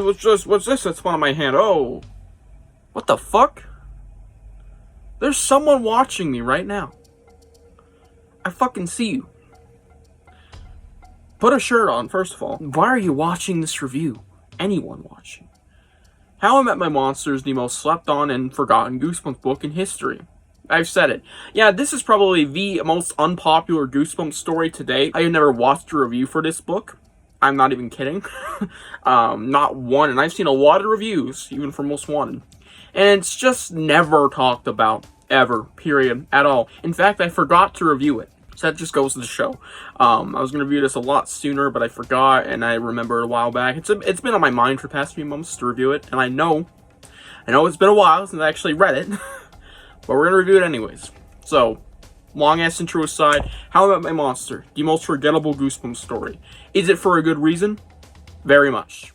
what's this that's on my hand? Oh, what the fuck? There's someone watching me right now. I fucking see you. Put a shirt on, first of all. Why are you watching this review? Anyone watching? How I Met My Monster is the most slept on and forgotten Goosebumps book in history. I've said it. Yeah, this is probably the most unpopular Goosebumps story to date. I have never watched a review for this book. I'm not even kidding. Not one, and I've seen a lot of reviews, even for Most Wanted. And it's just never talked about, ever, period, at all. In fact, I forgot to review it. So that just goes to the show. I was going to review this a lot sooner, but I forgot, and I remembered a while back. It's been on my mind for the past few months to review it, and I know it's been a while since I actually read it, but we're going to review it anyways. So, long-ass intro aside, How I Met My Monster, the most forgettable Goosebumps story. Is it for a good reason? Very much.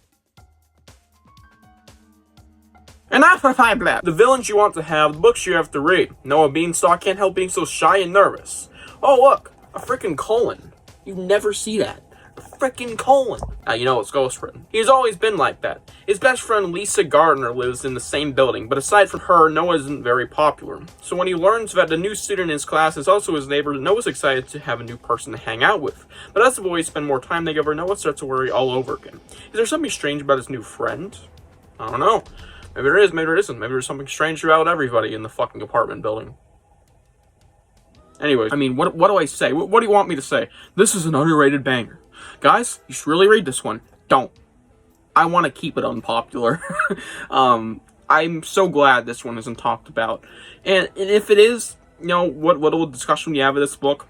Enough of high blab. The villains you want to have, the books you have to read. Noah Beanstalk can't help being so shy and nervous. Oh look, a freaking colon. You never see that. A freaking colon. Now you know it's ghostwritten. He's always been like that. His best friend Lisa Gardner lives in the same building, but aside from her, Noah isn't very popular. So when he learns that the new student in his class is also his neighbor, Noah's excited to have a new person to hang out with. But as the boys spend more time together, Noah starts to worry all over again. Is there something strange about his new friend? I don't know. Maybe there is, maybe there isn't. Maybe there's something strange about everybody in the fucking apartment building. Anyways, I mean, what do I say? What do you want me to say? This is an underrated banger. Guys, you should really read this one. Don't. I want to keep it unpopular. I'm so glad this one isn't talked about. And if it is, you know, what little discussion we have of this book,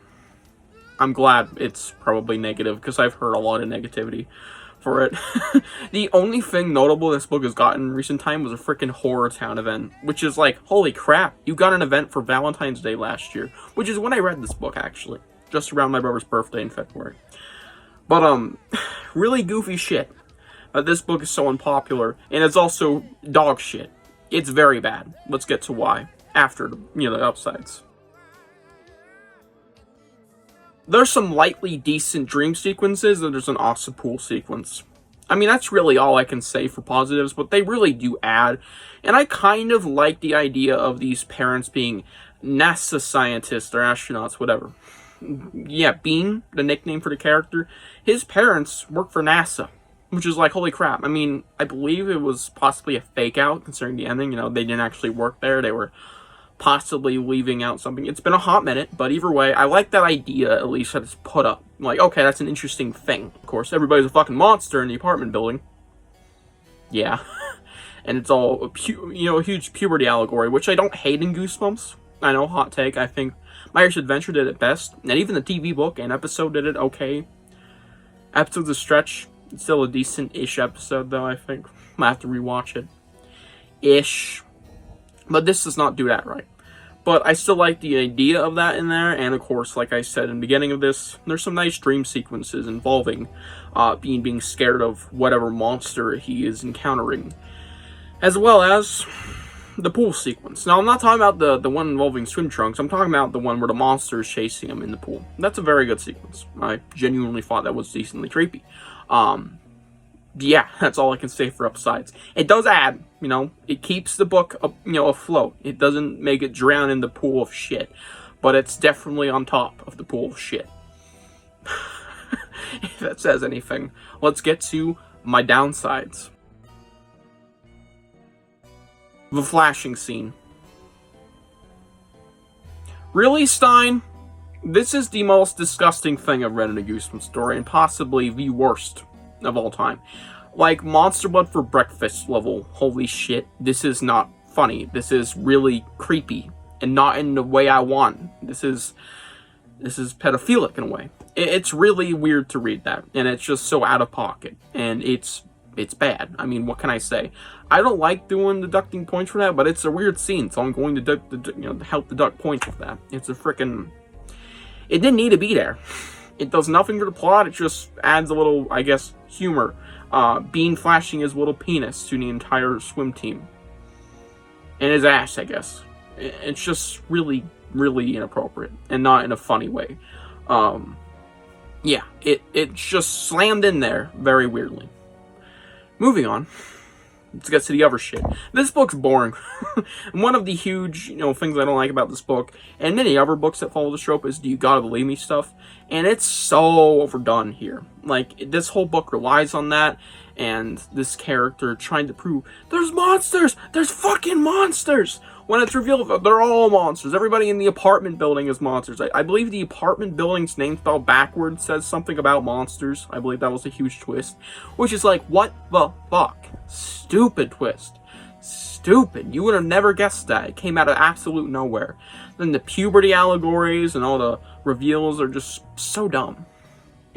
I'm glad it's probably negative, because I've heard a lot of negativity for it. The only thing notable this book has gotten in recent time was a freaking Horror Town event, which is like, holy crap, you got an event for Valentine's Day last year, which is when I read this book, actually, just around my brother's birthday in February. But, really goofy shit. This book is so unpopular, and it's also dog shit. It's very bad. Let's get to why, after, the upsides. There's some lightly decent dream sequences, and there's an awesome pool sequence. I mean, that's really all I can say for positives, but they really do add. And I kind of like the idea of these parents being NASA scientists or astronauts, whatever. Yeah, Bean, the nickname for the character, his parents work for NASA, which is like, holy crap. I mean, I believe it was possibly a fake out concerning the ending. They didn't actually work there. They were possibly leaving out something. It's been a hot minute, but either way, I like that idea, at least, that it's put up. Like, okay, that's an interesting thing. Of course, everybody's a fucking monster in the apartment building. Yeah. And it's all, a huge puberty allegory, which I don't hate in Goosebumps. I know, hot take. I think My Irish Adventure did it best, and even the TV book and episode did it okay. Episode's a stretch. It's still a decent-ish episode, though, I think. Might have to rewatch it. Ish. But this does not do that right. But I still like the idea of that in there, and of course, like I said in the beginning of this, there's some nice dream sequences involving being scared of whatever monster he is encountering, as well as the pool sequence. Now, I'm not talking about the one involving swim trunks, I'm talking about the one where the monster is chasing him in the pool. That's a very good sequence. I genuinely thought that was decently creepy. Yeah, that's all I can say for upsides. It does add, it keeps the book, afloat. It doesn't make it drown in the pool of shit, but it's definitely on top of the pool of shit. If that says anything, let's get to my downsides. The flashing scene. Really, Stine? This is the most disgusting thing I've read in a Goosebumps story, and possibly the worst of all time. Like, Monster Blood for Breakfast level. Holy shit, this is not funny. This is really creepy, and not in the way I want. This is pedophilic in a way. It's really weird to read that, and it's just so out of pocket, and it's bad. I mean, what can I say? I don't like doing deducting points for that, but it's a weird scene, so I'm going to help deduct points with that. It's a freaking... It didn't need to be there. It does nothing for the plot, it just adds a little, I guess, humor. Bean flashing his little penis to the entire swim team. And his ass, I guess. It's just really, really inappropriate. And not in a funny way. Yeah, it's just slammed in there very weirdly. Moving on. Let's get to the other shit. This book's boring. One of the huge, things I don't like about this book, and many other books that follow this trope, is "Do you gotta believe me" stuff. And it's so overdone here. Like, this whole book relies on that, and this character trying to prove, there's monsters! There's fucking monsters! When it's revealed that they're all monsters. Everybody in the apartment building is monsters. I believe the apartment building's name spelled backwards says something about monsters. I believe that was a huge twist. Which is like, what the fuck? Stupid twist. Stupid. You would have never guessed that. It came out of absolute nowhere. Then the puberty allegories and all the reveals are just so dumb.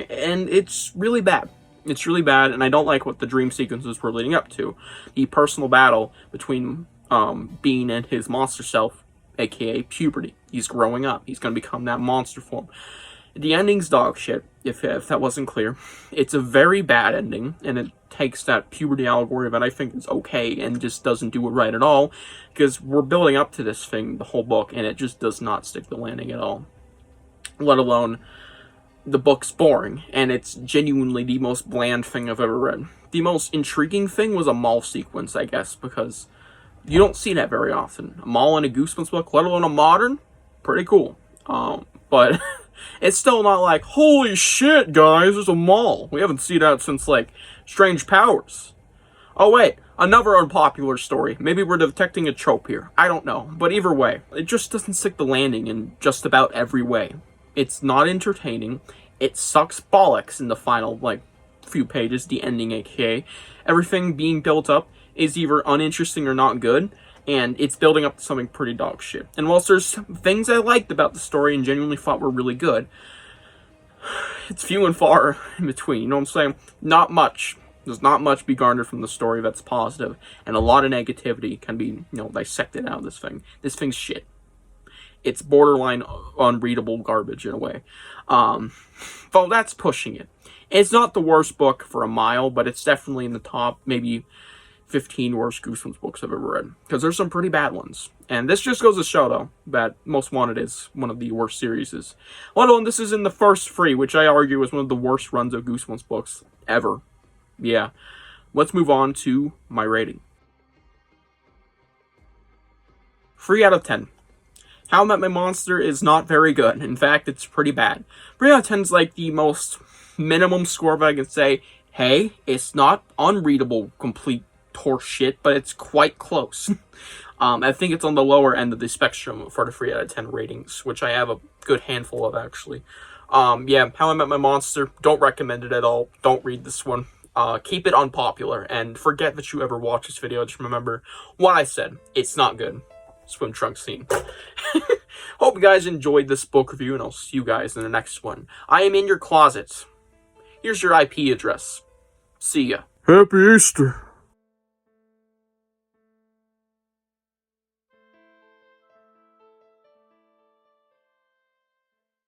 And it's really bad. It's really bad, and I don't like what the dream sequences were leading up to. The personal battle between Bean and his monster self, aka puberty. He's growing up. He's going to become that monster form. The ending's dog shit, if that wasn't clear. It's a very bad ending, and it takes that puberty allegory that I think is okay and just doesn't do it right at all, because we're building up to this thing the whole book, and it just does not stick the landing at all. Let alone, the book's boring, and it's genuinely the most bland thing I've ever read. The most intriguing thing was a mall sequence, I guess, because you don't see that very often. A mall in a Goosebumps book, let alone a modern, pretty cool. But it's still not like, holy shit, guys, there's a mall. We haven't seen that since, like, Strange Powers. Oh, wait, another unpopular story. Maybe we're detecting a trope here. I don't know. But either way, it just doesn't stick the landing in just about every way. It's not entertaining. It sucks bollocks in the final, few pages, the ending, aka. Everything being built up is either uninteresting or not good, and it's building up to something pretty dog shit. And whilst there's things I liked about the story and genuinely thought were really good, it's few and far in between, you know what I'm saying? Not much. There's not much be garnered from the story that's positive, and a lot of negativity can be, dissected out of this thing. This thing's shit. It's borderline unreadable garbage in a way. Well, that's pushing it. It's not the worst book for a mile, but it's definitely in the top, maybe 15 worst Goosebumps books I've ever read. Because there's some pretty bad ones. And this just goes to show, though, that Most Wanted is one of the worst series. Let alone, this is in the first three, which I argue is one of the worst runs of Goosebumps books ever. Yeah. Let's move on to my rating. 3 out of 10. How I Met My Monster is not very good. In fact, it's pretty bad. 3 out of 10 is like the most minimum score that I can say, hey, it's not unreadable, complete horse shit, but it's quite close. I think it's on the lower end of the spectrum for the 3 out of 10 ratings, which I have a good handful of, actually. Yeah, How I Met My Monster, don't recommend it at all. Don't read this one. Keep it unpopular, and forget that you ever watched this video. Just remember what I said. It's not good. Swim trunk scene. Hope you guys enjoyed this book review, and I'll see you guys in the next one. I am in your closet. Here's your IP address. See ya. Happy Easter.